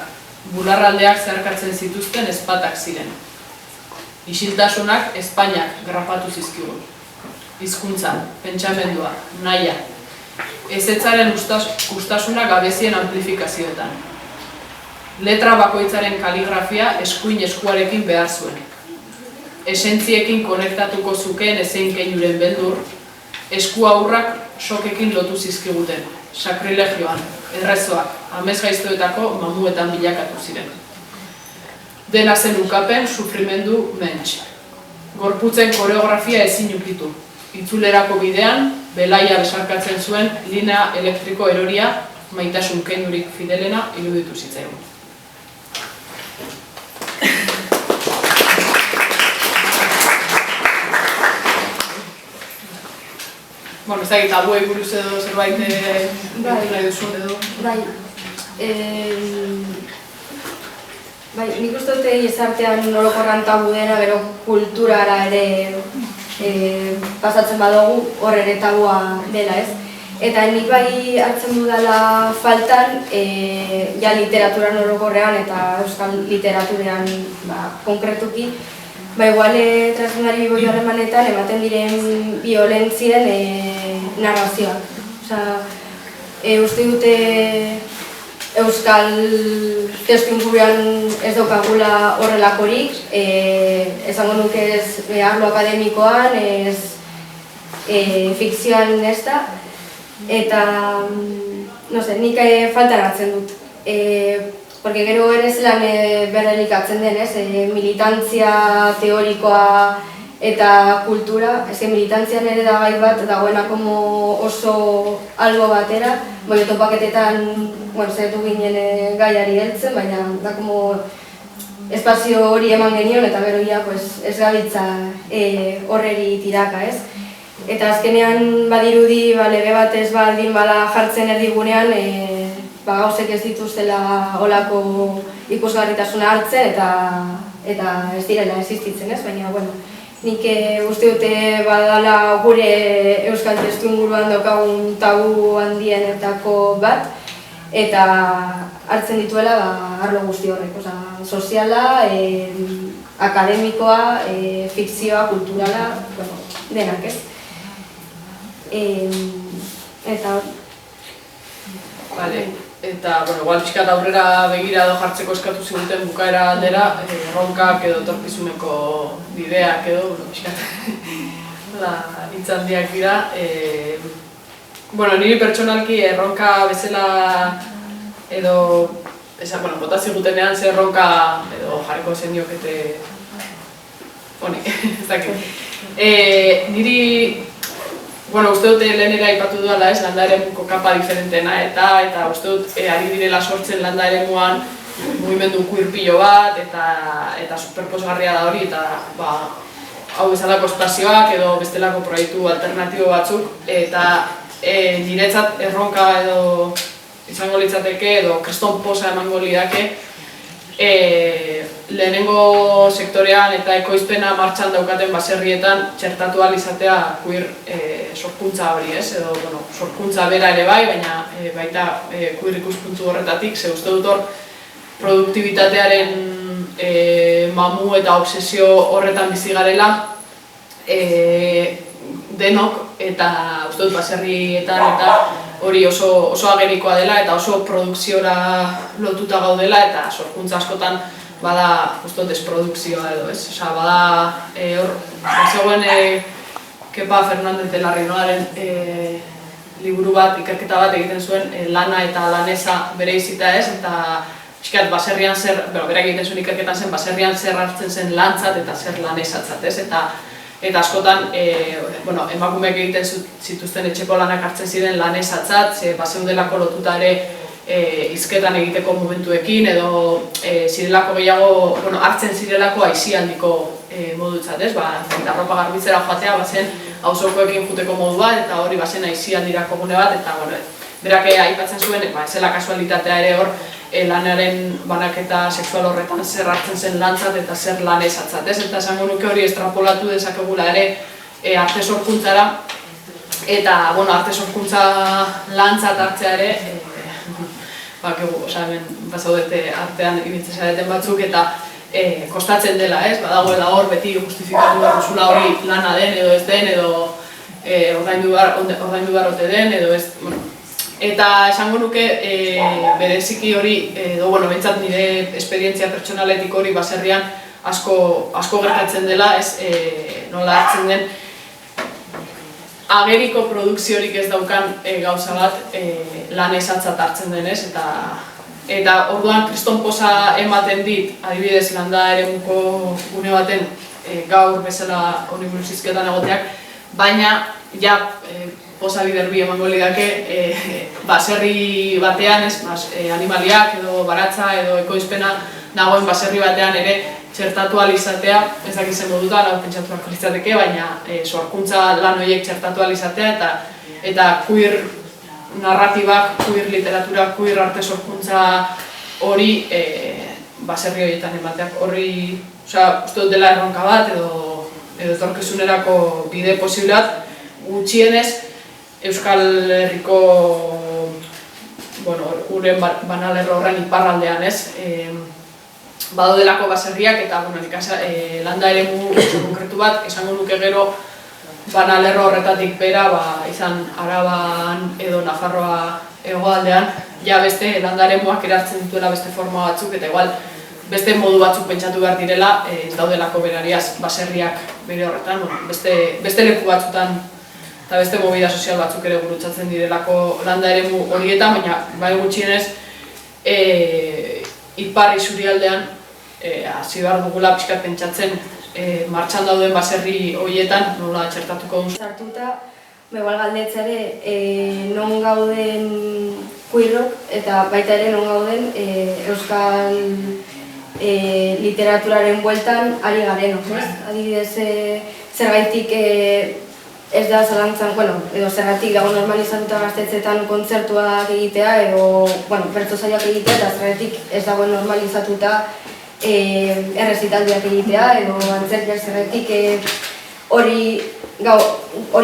bularraldeak zeharkatzen zituzten ezpatak ziren. Isiltasunak Espainiak grapatu zizkigun. Hizkuntza, pentsamendua, nahia. Ezetzaren ustasuna gabezien amplifikazioetan. Letra bakoitzaren kaligrafia eskuin eskuarekin behar zuen. Esentziekin konektatuko zukeen ezein keinuren beldur, esku aurrak sokekin lotu zizkiguten, sakrilegioan, errezoak, amesgaiztoetako mamuetan bilakatu ziren. Dena zen ukapen, sufrimendu, mentx. Gorputzen koreografia ezin ukitu. Itzulerako bidean, belaia besarkatzen zuen linea elektriko eroria, maitasun keinurik fidelena iruditu zitzaigun. Ez da, tabuei buruz edo zerbait nahi duzun edo? Nik uste dute gizartean orokorran tabu dena, gero kulturara ere pasatzen badugu, hor ere tabua dela, ez? Eta nik bai hartzen dudala faltan, ja literaturan orokorrean eta euskal literaturean konkretuki, igual transgenari boi harremanetan ematen diren violentzien narrazioak. Uste dute euskal testuinguruan ez daukagula horrelakorik, esango nuke ez arlo akademikoan, ez fikzioan ez da, eta nik faltan hartzen dut. Porque gero ere zelan berrelikatzen den, militantzia teorikoa eta kultura, militantzian ere da gai bat dagoenako oso albo batera, topaketetan zaitu ginen gaiari heltzen, baina da espazio hori eman genion eta gero ia ez gabiltza horreri tiraka, ez? Eta azkenean badirudi lege bat ez baldin bada jartzen erdigunean, gauzek ez dituztela olako ikusgarritasuna hartzen eta ez direla existitzen, ez? Baina, nik uste dute badala gure euskal testuinguruan daukagun tabu handienetako bat, eta hartzen dituela arlo guzti horrek, soziala, akademikoa, fikzioa, kulturala, denak ez. Eta Vale. Eta, igual pixkat aurrera begira edo jartzeko eskatu ziguten bukaera aldera, erronkak edo etorkizuneko bideak edo, pixkat hitzaldiak dira. Niri pertsonalki erronka bezala edo, bota zigutenean ze erronka edo jarriko zeniokete honi, ez dakit. Niri uste dut lehen ere aipatu duela landa eremuko kapa diferentena eta uste dut ari direla sortzen landa eremuan mugimendu queer pilo bat eta superposgarria da hori eta hau bezalako espazioak edo bestelako proiektu alternatibo batzuk eta niretzat erronka edo izango litzateke edo kriston posa emango lidake lehenengo sektorean eta ekoizpena martxan daukaten baserrietan txertatu ahal izatea queer sorkuntza hori edo sorkuntza bera ere bai, baina baita queer ikuspuntu horretatik, ze uste dut hor produktibitatearen mamu eta obsesio horretan bizi garela denok eta uste dut baserrietan eta hori oso agerikoa dela eta oso produkziora lotuta gaudela eta sorkuntza askotan bada uste dut desprodukzioa edo ez. Bada hor, zegoen Kepa Fernandez de la Renoaren liburu bat, ikerketa bat egiten zuen lana eta laneza bere izita ez eta pixkat baserrian zer, berak egiten zuen ikerketan zen baserrian zer hartzen zen lantzat eta zer lanezatzat ez eta askotan emakumeek egiten zituzten etxeko lanak hartzen ziren lanezatzat, bazeudelako lotuta ere hizketan egiteko momentuekin edo zirelako gehiago, hartzen zirelako aisialdiko modutzat, ez? Arropa garbitzera joatea bazen auzokoekin juteko modu bat eta hori bazen aisialdirako gune bat eta berak aipatzen zuen, ez zela kasualitatea ere hor lanaren banaketa sexual horretan zer hartzen zen lantzat eta zer lanezatzat, ez? Eta esango nuke hori estrapolatu dezakegula ere arte sorkuntzara eta arte sorkuntza lantzat hartzea ere hemen bazaudete artean ibiltzen zareten batzuk eta kostatzen dela, ez? Badagoela hor beti justifikatu duzula hori lana den edo ez den edo ordaindu behar ote den edo ez, eta esango nuke bereziki hori edo, behintzat nire esperientzia pertsonaletik hori baserrian asko gertatzen dela, ez? Nola hartzen den ageriko produkziorik ez daukan gauza bat lanezatzat hartzen denez eta orduan kriston posa ematen dit, adibidez landa eremuko gune baten gaur bezala honi buruz hizketan egoteak, baina posa biderbi emango lidake baserri batean, animaliak edo baratza edo ekoizpena nagoen baserri batean ere txertatu ahal izatea, ez dakizen moduta, lau pentsatu beharko litzateke, baina sorkuntza lan horiek txertatu ahal izatea eta queer narratibak, queer literatura, queer arte sorkuntza hori baserri horietan emateak. Horri, uste dut dela erronka bat edo etorkizunerako bide posibleat, gutxienez Euskal Herriko uren banalerro horren iparraldean ez, badaudelako baserriak eta landa eremu konkretu bat, esango nuke gero banalerro horretatik bera, izan Araban edo Nafarroa hegoaldean, beste landa eremuak erartzen dituela beste forma batzuk eta igual beste modu batzuk pentsatu behar direla, ez daudelako berariaz baserriak bere horretan, beste leku batzutan eta beste movida sozial batzuk ere gurutzatzen direlako landa eremu horietan, baina bai gutxienez ipar isurialdean hasi behar dugula pixkat pentsatzen martxan dauden baserri horietan nola txertatuko duen. Sartuta, igual galdetza ere non gauden queerok eta baita ere non gauden euskal literaturaren bueltan ari garenok, ez? Adibidez, zergaitik ez da zalantzan, edo zergatik dago normalizatuta gaztetxeetan kontzertuak egitea edo, bertso saioak egitea eta zergatik ez dago normalizatuta errezitaldiak egitea edo antzerkiak zergatik hori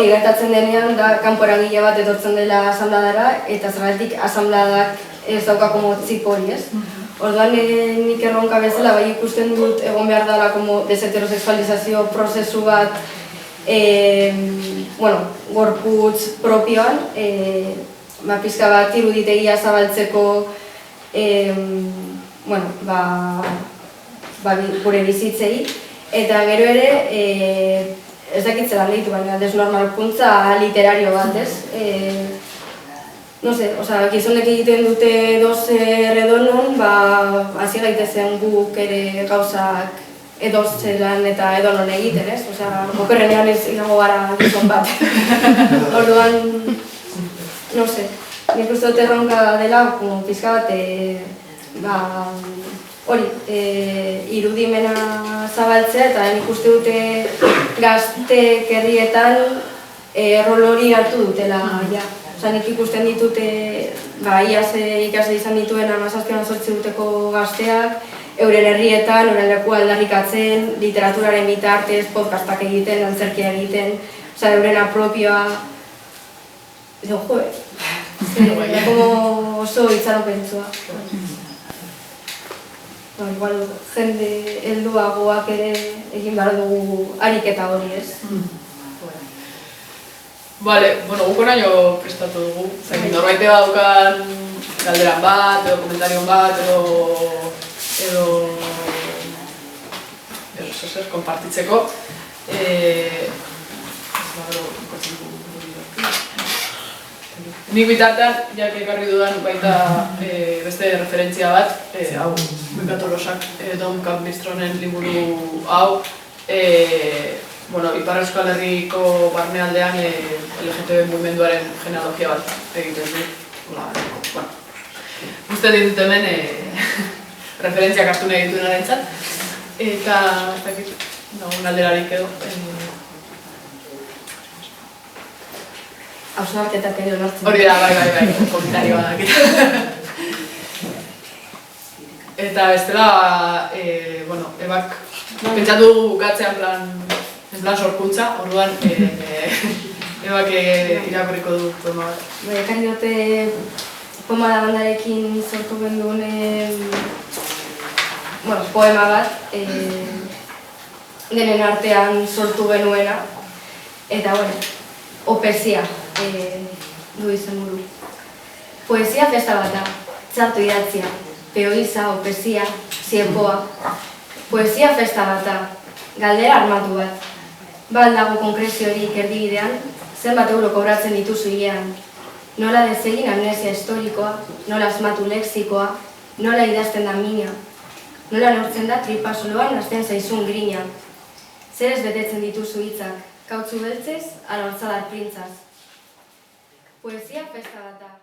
gertatzen denean da kanpo eragile bat etortzen dela asanbladara eta zergatik asanbladak ez dauka como txip hori, ez? Orduan nik erronka bezala bai ikusten dut egon behar dela como deseterosexualizazio prozesu bat gorputz propioan, pixka bat iruditegia zabaltzeko gure bizitzei, eta gero ere ez dakit zelan ditu, baina desnormalkuntza literario bat, ez? No sé, gizonek egiten dute doze redonon, hasi gaitezen guk ere gauzak edozelan eta edonon egiten, ez? Okerrenean ez izango gara gizon bat. Orduan, no sé, nik uste dut erronka dela, pixka bat, hori, irudimena zabaltzea, eta nik uste dute gaztek herrietan rol hori hartu dutela, ja. Nik ikusten ditute, iaz ikasle izan dituen 17-18 urteko gazteak, euren herrietan, euren lekua aldarrikatzen, literaturaren bitartez, podcastak egiten, antzerkia egiten, euren apropioa, oso itxaropentsua. Igual, jende helduagoak ere egin behar dugu ariketa hori, ez? Bale, guk oraino prestatu dugu. Norbaitek badaukan galderan bat, edo komentarion bat, edo zer, konpartitzeko. Nik bitartean, jak ekarri dudan baita beste referentzia bat, hau, Mika Tolosak, Don Campbell-Stronen liburu hau, Ipar Euskal Herriko barnealdean LGTB mugimenduaren genealogia bat egiten du. Uste ditut hemen referentziak hartu nahi dituenaren txat. Eta, ez dakit, nagoen alderarik edo. Hausnarketak ere onartzen. Hori da, bai, komentarioa dakit. Eta bestela, ebak pentsatu bukatzean plan sorkuntza, orduan ebak irakurriko du poema bat. Ekarri dute Pomada bandarekin sortu genduen poema bat, denen artean sortu genuena, eta opezia du izen buru. Poesia festa bat da, txartu idatzia, peoiza, opezia, ziepoa. Poesia festa bat da, galdera armatu bat. Dago konkreziorik erdibidean, zenbat euro kobratzen dituzu hilean. Nola desegin amnesia historikoa, nola asmatu lexikoa, nola idazten da mina. Nola neurtzen da tripa soloan hasten zaizun grina. Zer ez betetzen dituzu hitzak, kautzu beltzez, ala hortzalar printzaz. Poesia festa bat da.